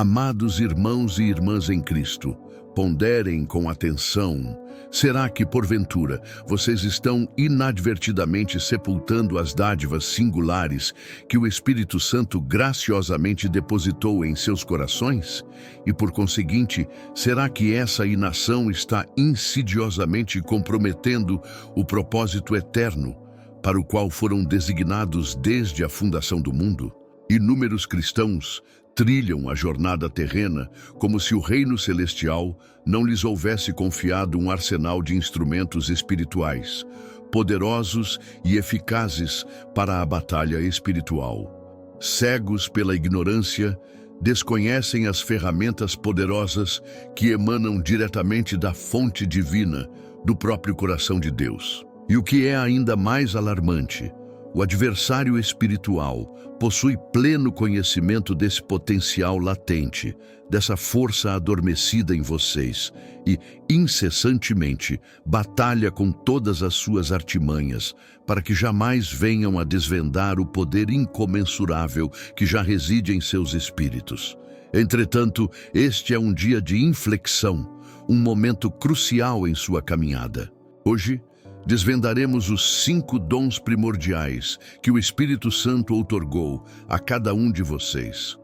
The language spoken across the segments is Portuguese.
Amados irmãos e irmãs em Cristo, ponderem com atenção. Será que, porventura, vocês estão inadvertidamente sepultando as dádivas singulares que o Espírito Santo graciosamente depositou em seus corações? E, por conseguinte, será que essa inação está insidiosamente comprometendo o propósito eterno para o qual foram designados desde a fundação do mundo? Inúmeros cristãos trilham a jornada terrena como se o reino celestial não lhes houvesse confiado um arsenal de instrumentos espirituais, poderosos e eficazes para a batalha espiritual. Cegos pela ignorância, desconhecem as ferramentas poderosas que emanam diretamente da fonte divina, do próprio coração de Deus. E o que é ainda mais alarmante, o adversário espiritual possui pleno conhecimento desse potencial latente, dessa força adormecida em vocês e, incessantemente, batalha com todas as suas artimanhas para que jamais venham a desvendar o poder incomensurável que já reside em seus espíritos. Entretanto, este é um dia de inflexão, um momento crucial em sua caminhada. Hoje, desvendaremos os 5 dons primordiais que o Espírito Santo outorgou a cada um de vocês.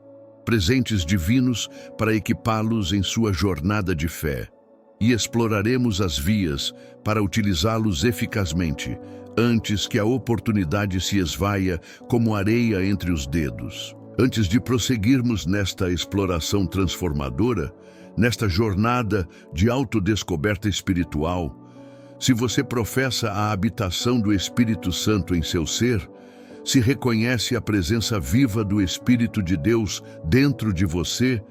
Presentes divinos para equipá-los em sua jornada de fé. E exploraremos as vias para utilizá-los eficazmente, antes que a oportunidade se esvaia como areia entre os dedos. Antes de prosseguirmos nesta exploração transformadora, nesta jornada de autodescoberta espiritual, se você professa a habitação do Espírito Santo em seu ser, se reconhece a presença viva do Espírito de Deus dentro de você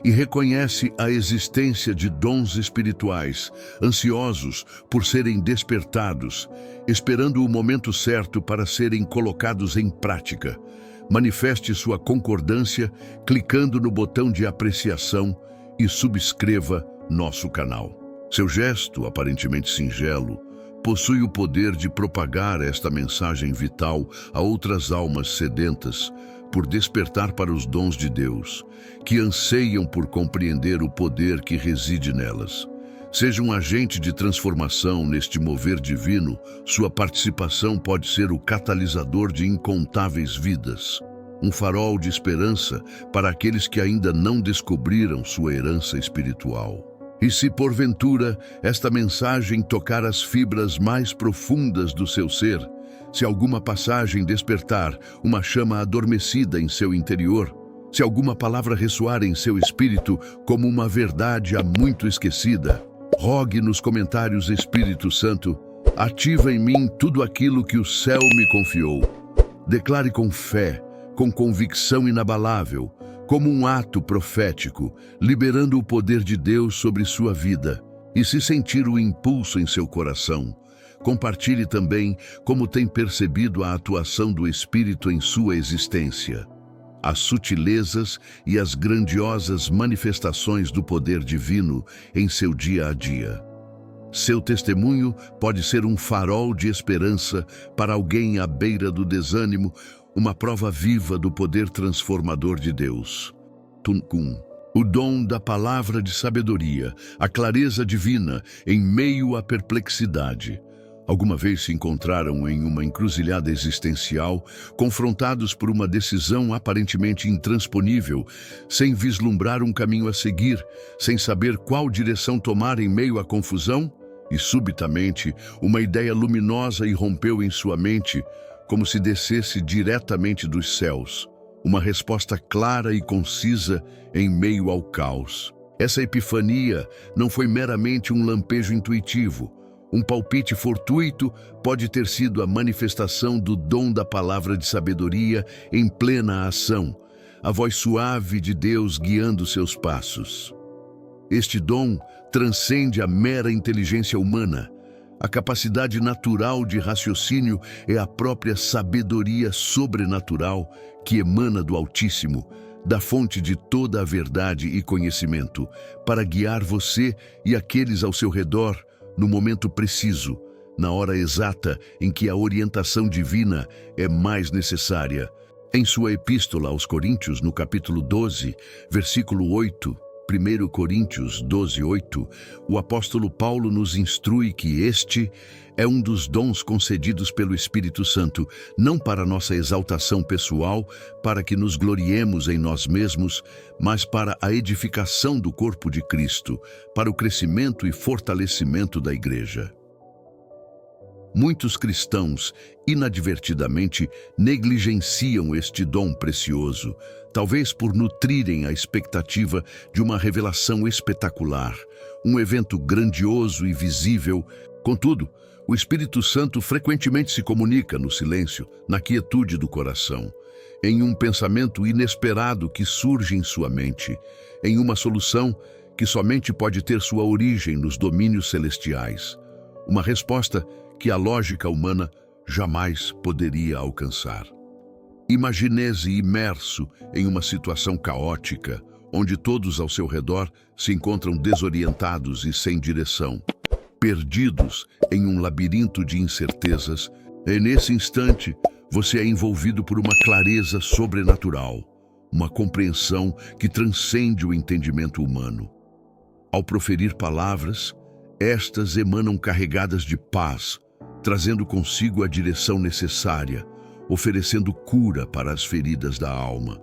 e reconhece a existência de dons espirituais, ansiosos por serem despertados, esperando o momento certo para serem colocados em prática, manifeste sua concordância clicando no botão de apreciação e subscreva nosso canal. Seu gesto, aparentemente singelo, possui o poder de propagar esta mensagem vital a outras almas sedentas por despertar para os dons de Deus, que anseiam por compreender o poder que reside nelas. Seja um agente de transformação neste mover divino, sua participação pode ser o catalisador de incontáveis vidas, um farol de esperança para aqueles que ainda não descobriram sua herança espiritual. E se porventura esta mensagem tocar as fibras mais profundas do seu ser, se alguma passagem despertar uma chama adormecida em seu interior, se alguma palavra ressoar em seu espírito como uma verdade há muito esquecida, rogue nos comentários: Espírito Santo, ativa em mim tudo aquilo que o céu me confiou. Declare com fé, com convicção inabalável, como um ato profético, liberando o poder de Deus sobre sua vida. E se sentir o impulso em seu coração, compartilhe também como tem percebido a atuação do Espírito em sua existência, as sutilezas e as grandiosas manifestações do poder divino em seu dia a dia. Seu testemunho pode ser um farol de esperança para alguém à beira do desânimo, uma prova viva do poder transformador de Deus. Tunkum. O dom da palavra de sabedoria, a clareza divina em meio à perplexidade. Alguma vez se encontraram em uma encruzilhada existencial, confrontados por uma decisão aparentemente intransponível, sem vislumbrar um caminho a seguir, sem saber qual direção tomar em meio à confusão? E subitamente, uma ideia luminosa irrompeu em sua mente, como se descesse diretamente dos céus, uma resposta clara e concisa em meio ao caos. Essa epifania não foi meramente um lampejo intuitivo. Um palpite fortuito pode ter sido a manifestação do dom da palavra de sabedoria em plena ação, a voz suave de Deus guiando seus passos. Este dom transcende a mera inteligência humana. A capacidade natural de raciocínio é a própria sabedoria sobrenatural que emana do Altíssimo, da fonte de toda a verdade e conhecimento, para guiar você e aqueles ao seu redor no momento preciso, na hora exata em que a orientação divina é mais necessária. Em sua epístola aos Coríntios, no capítulo 12, versículo 8, 1 Coríntios 12, 8, o apóstolo Paulo nos instrui que este é um dos dons concedidos pelo Espírito Santo, não para nossa exaltação pessoal, para que nos gloriemos em nós mesmos, mas para a edificação do corpo de Cristo, para o crescimento e fortalecimento da igreja. Muitos cristãos, inadvertidamente, negligenciam este dom precioso, talvez por nutrirem a expectativa de uma revelação espetacular, um evento grandioso e visível. Contudo, o Espírito Santo frequentemente se comunica no silêncio, na quietude do coração, em um pensamento inesperado que surge em sua mente, em uma solução que somente pode ter sua origem nos domínios celestiais, uma resposta que a lógica humana jamais poderia alcançar. Imagine-se imerso em uma situação caótica, onde todos ao seu redor se encontram desorientados e sem direção, perdidos em um labirinto de incertezas. E nesse instante, você é envolvido por uma clareza sobrenatural, uma compreensão que transcende o entendimento humano. Ao proferir palavras, estas emanam carregadas de paz, trazendo consigo a direção necessária, oferecendo cura para as feridas da alma.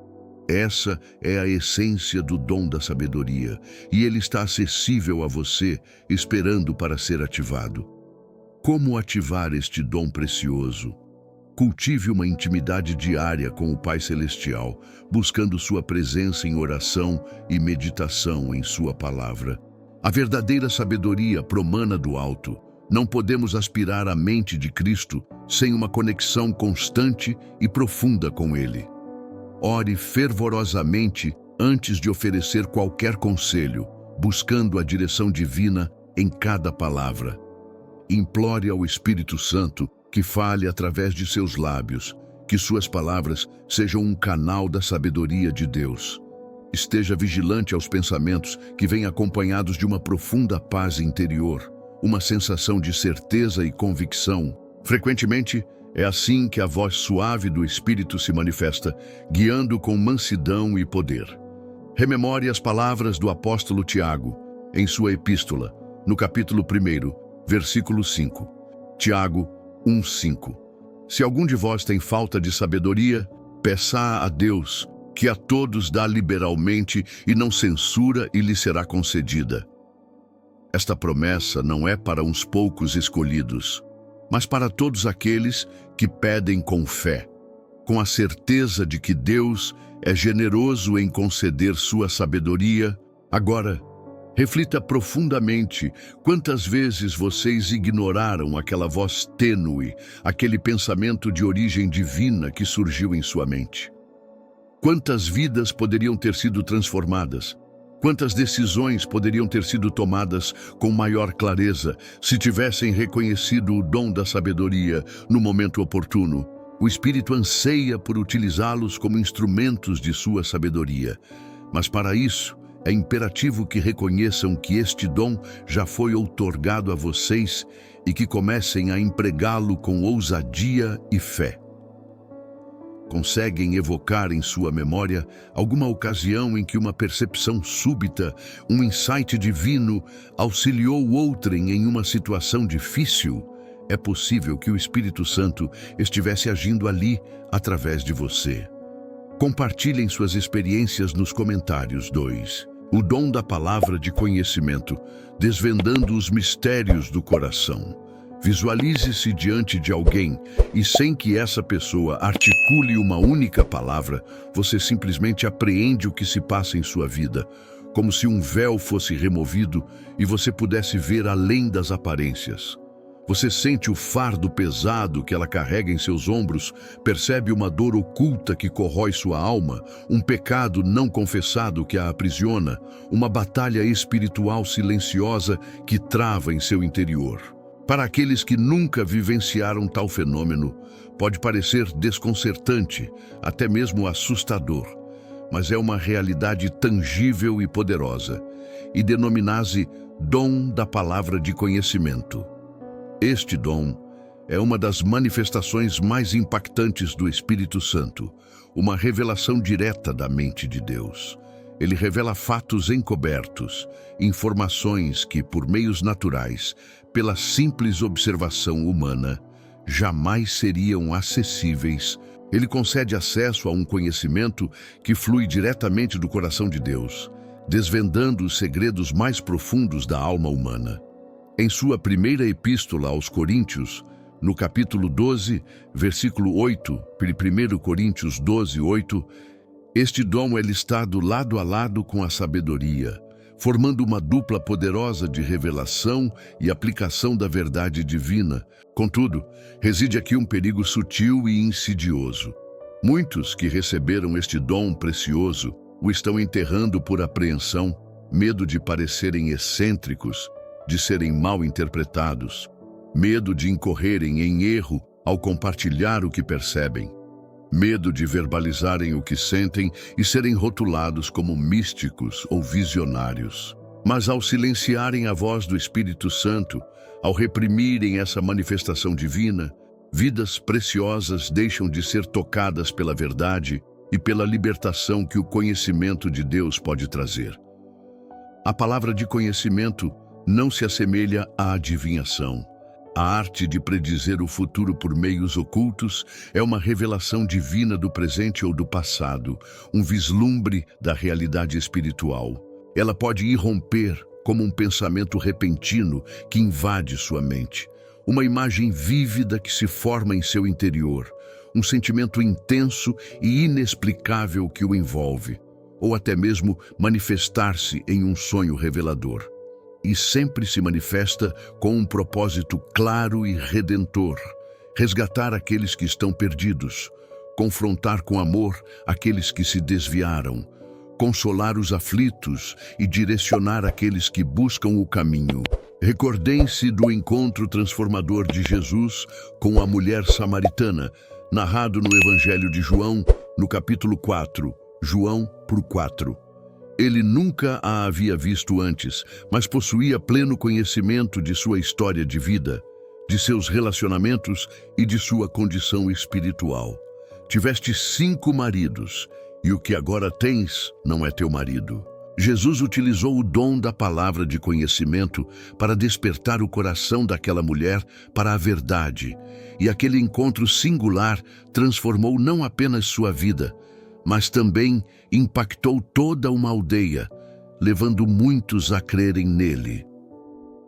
Essa é a essência do dom da sabedoria, e ele está acessível a você, esperando para ser ativado. Como ativar este dom precioso? Cultive uma intimidade diária com o Pai Celestial, buscando sua presença em oração e meditação em sua palavra. A verdadeira sabedoria promana do alto. Não podemos aspirar à mente de Cristo sem uma conexão constante e profunda com Ele. Ore fervorosamente antes de oferecer qualquer conselho, buscando a direção divina em cada palavra. Implore ao Espírito Santo que fale através de seus lábios, que suas palavras sejam um canal da sabedoria de Deus. Esteja vigilante aos pensamentos que vêm acompanhados de uma profunda paz interior, uma sensação de certeza e convicção. Frequentemente, é assim que a voz suave do Espírito se manifesta, guiando com mansidão e poder. Rememore as palavras do apóstolo Tiago, em sua epístola, no capítulo 1, versículo 5. Tiago 1:5. Se algum de vós tem falta de sabedoria, peça a Deus, que a todos dá liberalmente e não censura, e lhe será concedida. Esta promessa não é para uns poucos escolhidos, mas para todos aqueles que pedem com fé, com a certeza de que Deus é generoso em conceder sua sabedoria. Agora, reflita profundamente quantas vezes vocês ignoraram aquela voz tênue, aquele pensamento de origem divina que surgiu em sua mente. Quantas vidas poderiam ter sido transformadas? Quantas decisões poderiam ter sido tomadas com maior clareza se tivessem reconhecido o dom da sabedoria no momento oportuno? O Espírito anseia por utilizá-los como instrumentos de sua sabedoria. Mas para isso, é imperativo que reconheçam que este dom já foi outorgado a vocês e que comecem a empregá-lo com ousadia e fé. Conseguem evocar em sua memória alguma ocasião em que uma percepção súbita, um insight divino, auxiliou outrem em uma situação difícil? É possível que o Espírito Santo estivesse agindo ali através de você. Compartilhem suas experiências nos comentários. 2. O dom da palavra de conhecimento, desvendando os mistérios do coração. Visualize-se diante de alguém e, sem que essa pessoa articule uma única palavra, você simplesmente apreende o que se passa em sua vida, como se um véu fosse removido e você pudesse ver além das aparências. Você sente o fardo pesado que ela carrega em seus ombros, percebe uma dor oculta que corrói sua alma, um pecado não confessado que a aprisiona, uma batalha espiritual silenciosa que trava em seu interior. Para aqueles que nunca vivenciaram tal fenômeno, pode parecer desconcertante, até mesmo assustador, mas é uma realidade tangível e poderosa, e denomina-se dom da palavra de conhecimento. Este dom é uma das manifestações mais impactantes do Espírito Santo, uma revelação direta da mente de Deus. Ele revela fatos encobertos, informações que, por meios naturais, pela simples observação humana, jamais seriam acessíveis. Ele concede acesso a um conhecimento que flui diretamente do coração de Deus, desvendando os segredos mais profundos da alma humana. Em sua primeira epístola aos Coríntios, no capítulo 12, versículo 8, 1 Coríntios 12, 8, este dom é listado lado a lado com a sabedoria, formando uma dupla poderosa de revelação e aplicação da verdade divina. Contudo, reside aqui um perigo sutil e insidioso. Muitos que receberam este dom precioso o estão enterrando por apreensão, medo de parecerem excêntricos, de serem mal interpretados, medo de incorrerem em erro ao compartilhar o que percebem, medo de verbalizarem o que sentem e serem rotulados como místicos ou visionários. Mas ao silenciarem a voz do Espírito Santo, ao reprimirem essa manifestação divina, vidas preciosas deixam de ser tocadas pela verdade e pela libertação que o conhecimento de Deus pode trazer. A palavra de conhecimento não se assemelha à adivinhação. A arte de predizer o futuro por meios ocultos é uma revelação divina do presente ou do passado, um vislumbre da realidade espiritual. Ela pode irromper como um pensamento repentino que invade sua mente, uma imagem vívida que se forma em seu interior, um sentimento intenso e inexplicável que o envolve, ou até mesmo manifestar-se em um sonho revelador. E sempre se manifesta com um propósito claro e redentor: resgatar aqueles que estão perdidos, confrontar com amor aqueles que se desviaram, consolar os aflitos e direcionar aqueles que buscam o caminho. Recordem-se do encontro transformador de Jesus com a mulher samaritana, narrado no Evangelho de João, no capítulo 4, João por 4. Ele nunca a havia visto antes, mas possuía pleno conhecimento de sua história de vida, de seus relacionamentos e de sua condição espiritual. Tiveste 5 maridos, e o que agora tens não é teu marido. Jesus utilizou o dom da palavra de conhecimento para despertar o coração daquela mulher para a verdade, e aquele encontro singular transformou não apenas sua vida, mas também impactou toda uma aldeia, levando muitos a crerem nele.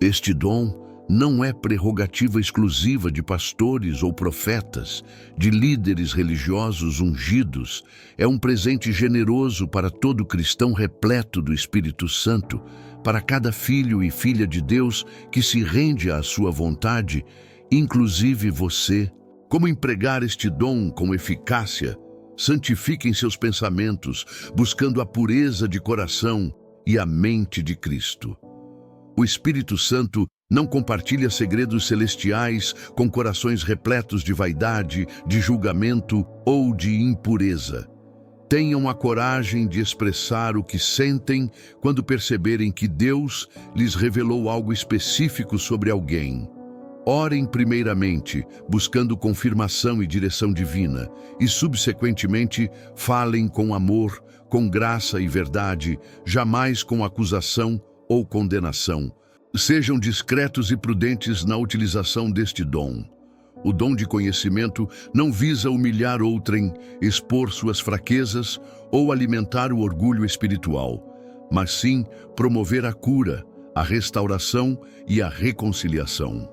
Este dom não é prerrogativa exclusiva de pastores ou profetas, de líderes religiosos ungidos. É um presente generoso para todo cristão repleto do Espírito Santo, para cada filho e filha de Deus que se rende à sua vontade, inclusive você. Como empregar este dom com eficácia? Santifiquem seus pensamentos, buscando a pureza de coração e a mente de Cristo. O Espírito Santo não compartilha segredos celestiais com corações repletos de vaidade, de julgamento ou de impureza. Tenham a coragem de expressar o que sentem quando perceberem que Deus lhes revelou algo específico sobre alguém. Orem primeiramente, buscando confirmação e direção divina, e subsequentemente falem com amor, com graça e verdade, jamais com acusação ou condenação. Sejam discretos e prudentes na utilização deste dom. O dom de conhecimento não visa humilhar outrem, expor suas fraquezas ou alimentar o orgulho espiritual, mas sim promover a cura, a restauração e a reconciliação.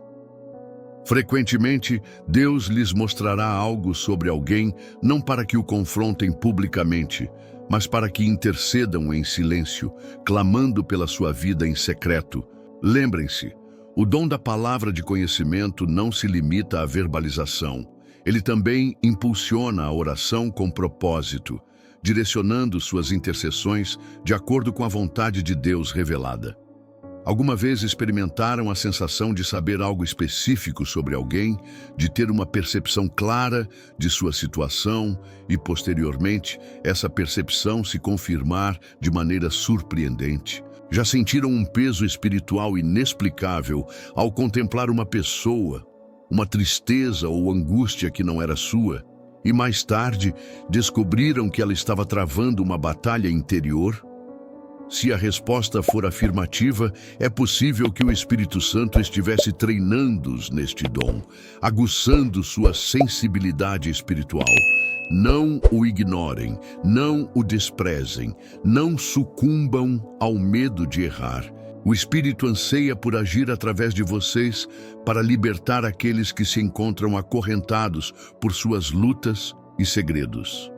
Frequentemente, Deus lhes mostrará algo sobre alguém, não para que o confrontem publicamente, mas para que intercedam em silêncio, clamando pela sua vida em secreto. Lembrem-se, o dom da palavra de conhecimento não se limita à verbalização. Ele também impulsiona a oração com propósito, direcionando suas intercessões de acordo com a vontade de Deus revelada. Alguma vez experimentaram a sensação de saber algo específico sobre alguém, de ter uma percepção clara de sua situação e, posteriormente, essa percepção se confirmar de maneira surpreendente? Já sentiram um peso espiritual inexplicável ao contemplar uma pessoa, uma tristeza ou angústia que não era sua, e mais tarde descobriram que ela estava travando uma batalha interior? Se a resposta for afirmativa, é possível que o Espírito Santo estivesse treinando-os neste dom, aguçando sua sensibilidade espiritual. Não o ignorem, não o desprezem, não sucumbam ao medo de errar. O Espírito anseia por agir através de vocês para libertar aqueles que se encontram acorrentados por suas lutas e segredos.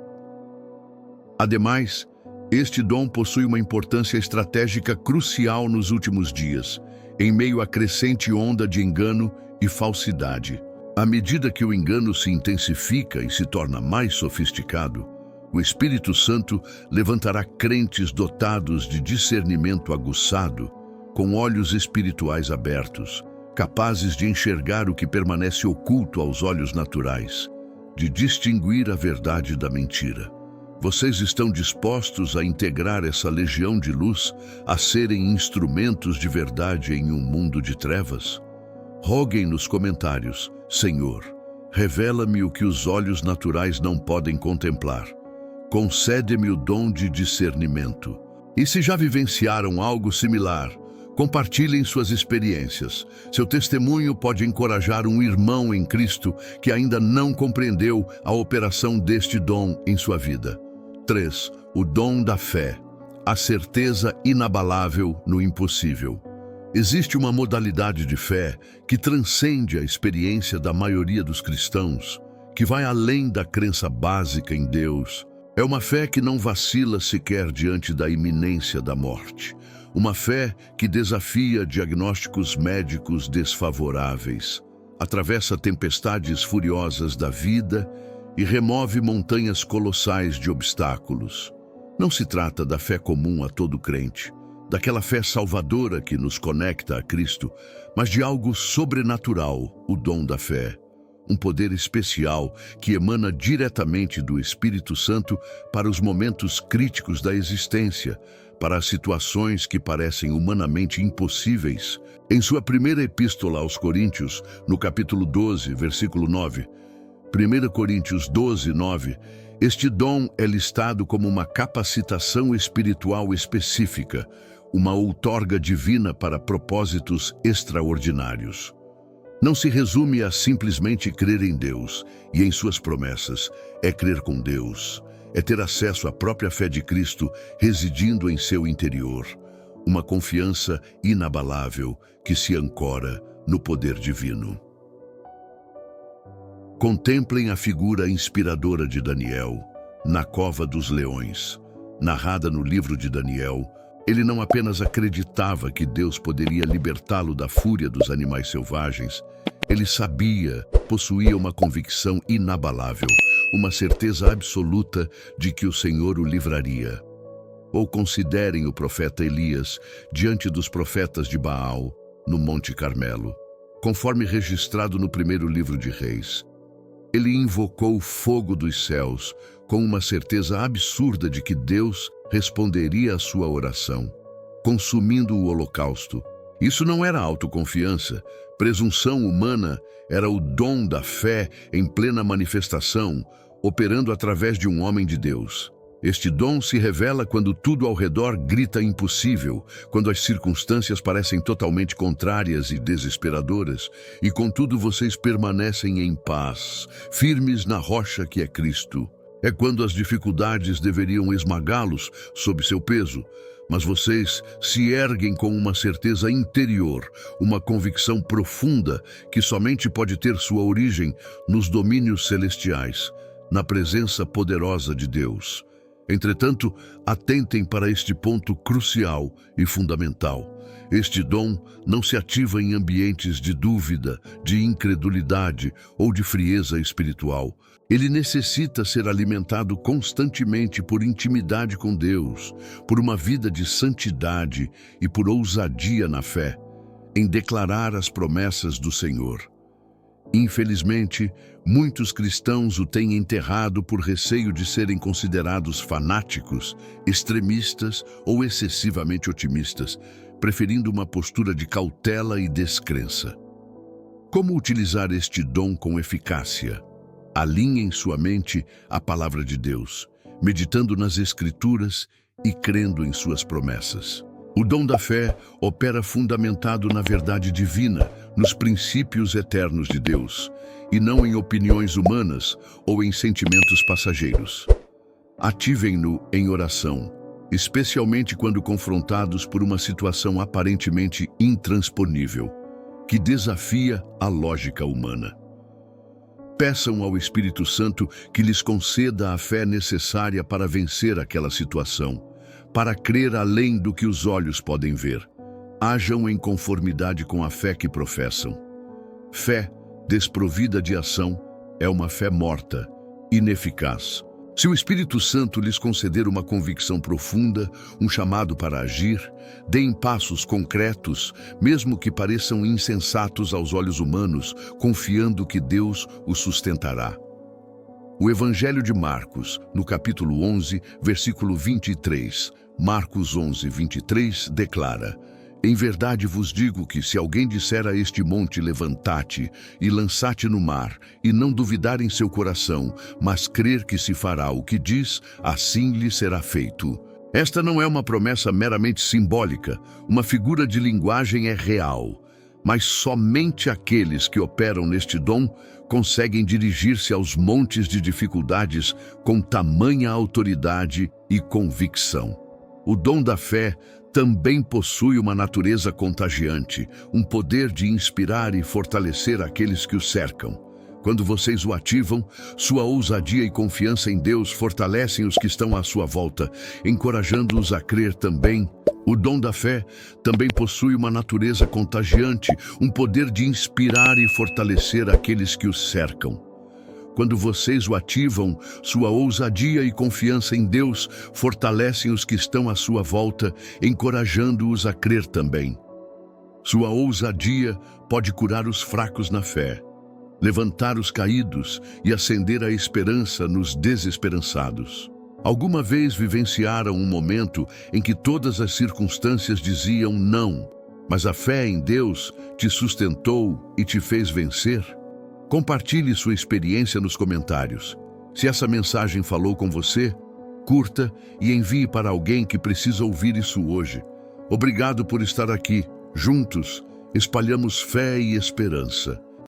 Ademais, este dom possui uma importância estratégica crucial nos últimos dias, em meio à crescente onda de engano e falsidade. À medida que o engano se intensifica e se torna mais sofisticado, o Espírito Santo levantará crentes dotados de discernimento aguçado, com olhos espirituais abertos, capazes de enxergar o que permanece oculto aos olhos naturais, de distinguir a verdade da mentira. Vocês estão dispostos a integrar essa legião de luz, a serem instrumentos de verdade em um mundo de trevas? Roguem nos comentários: Senhor, revela-me o que os olhos naturais não podem contemplar. Concede-me o dom de discernimento. E se já vivenciaram algo similar, compartilhem suas experiências. Seu testemunho pode encorajar um irmão em Cristo que ainda não compreendeu a operação deste dom em sua vida. 3. O dom da fé. A certeza inabalável no impossível. Existe uma modalidade de fé que transcende a experiência da maioria dos cristãos, que vai além da crença básica em Deus. É uma fé que não vacila sequer diante da iminência da morte. Uma fé que desafia diagnósticos médicos desfavoráveis, atravessa tempestades furiosas da vida e remove montanhas colossais de obstáculos. Não se trata da fé comum a todo crente, daquela fé salvadora que nos conecta a Cristo, mas de algo sobrenatural, o dom da fé. Um poder especial que emana diretamente do Espírito Santo para os momentos críticos da existência, para as situações que parecem humanamente impossíveis. Em sua primeira epístola aos Coríntios, no capítulo 12, versículo 9, 1 Coríntios 12, 9, este dom é listado como uma capacitação espiritual específica, uma outorga divina para propósitos extraordinários. Não se resume a simplesmente crer em Deus e em suas promessas, é crer com Deus, é ter acesso à própria fé de Cristo residindo em seu interior, uma confiança inabalável que se ancora no poder divino. Contemplem a figura inspiradora de Daniel, na cova dos leões. Narrada no livro de Daniel, ele não apenas acreditava que Deus poderia libertá-lo da fúria dos animais selvagens, ele sabia, possuía uma convicção inabalável, uma certeza absoluta de que o Senhor o livraria. Ou considerem o profeta Elias diante dos profetas de Baal, no Monte Carmelo. Conforme registrado no primeiro livro de Reis, ele invocou o fogo dos céus com uma certeza absurda de que Deus responderia à sua oração, consumindo o holocausto. Isso não era autoconfiança, presunção humana, era o dom da fé em plena manifestação, operando através de um homem de Deus. Este dom se revela quando tudo ao redor grita impossível, quando as circunstâncias parecem totalmente contrárias e desesperadoras, e contudo vocês permanecem em paz, firmes na rocha que é Cristo. É quando as dificuldades deveriam esmagá-los sob seu peso, mas vocês se erguem com uma certeza interior, uma convicção profunda que somente pode ter sua origem nos domínios celestiais, na presença poderosa de Deus. Entretanto, atentem para este ponto crucial e fundamental. Este dom não se ativa em ambientes de dúvida, de incredulidade ou de frieza espiritual. Ele necessita ser alimentado constantemente por intimidade com Deus, por uma vida de santidade e por ousadia na fé, em declarar as promessas do Senhor. Infelizmente, muitos cristãos o têm enterrado por receio de serem considerados fanáticos, extremistas ou excessivamente otimistas, preferindo uma postura de cautela e descrença. Como utilizar este dom com eficácia? Alinhe em sua mente a palavra de Deus, meditando nas Escrituras e crendo em suas promessas. O dom da fé opera fundamentado na verdade divina, nos princípios eternos de Deus, e não em opiniões humanas ou em sentimentos passageiros. Ativem-no em oração, especialmente quando confrontados por uma situação aparentemente intransponível, que desafia a lógica humana. Peçam ao Espírito Santo que lhes conceda a fé necessária para vencer aquela situação, para crer além do que os olhos podem ver. Ajam em conformidade com a fé que professam. Fé desprovida de ação é uma fé morta, ineficaz. Se o Espírito Santo lhes conceder uma convicção profunda, um chamado para agir, deem passos concretos, mesmo que pareçam insensatos aos olhos humanos, confiando que Deus os sustentará. O Evangelho de Marcos, no capítulo 11, versículo 23, Marcos 11, 23, declara: Em verdade vos digo que se alguém disser a este monte, levantai-te e lançai-te no mar, e não duvidar em seu coração, mas crer que se fará o que diz, assim lhe será feito. Esta não é uma promessa meramente simbólica, uma figura de linguagem é real, mas somente aqueles que operam neste dom conseguem dirigir-se aos montes de dificuldades com tamanha autoridade e convicção. O dom da fé também possui uma natureza contagiante, um poder de inspirar e fortalecer aqueles que o cercam. Quando vocês o ativam, sua ousadia e confiança em Deus fortalecem os que estão à sua volta, encorajando-os a crer também. O dom da fé também possui uma natureza contagiante, um poder de inspirar e fortalecer aqueles que o cercam. Quando vocês o ativam, sua ousadia e confiança em Deus fortalecem os que estão à sua volta, encorajando-os a crer também. Sua ousadia pode curar os fracos na fé, levantar os caídos e acender a esperança nos desesperançados. Alguma vez vivenciaram um momento em que todas as circunstâncias diziam não, mas a fé em Deus te sustentou e te fez vencer? Compartilhe sua experiência nos comentários. Se essa mensagem falou com você, curta e envie para alguém que precisa ouvir isso hoje. Obrigado por estar aqui. Juntos, espalhamos fé e esperança.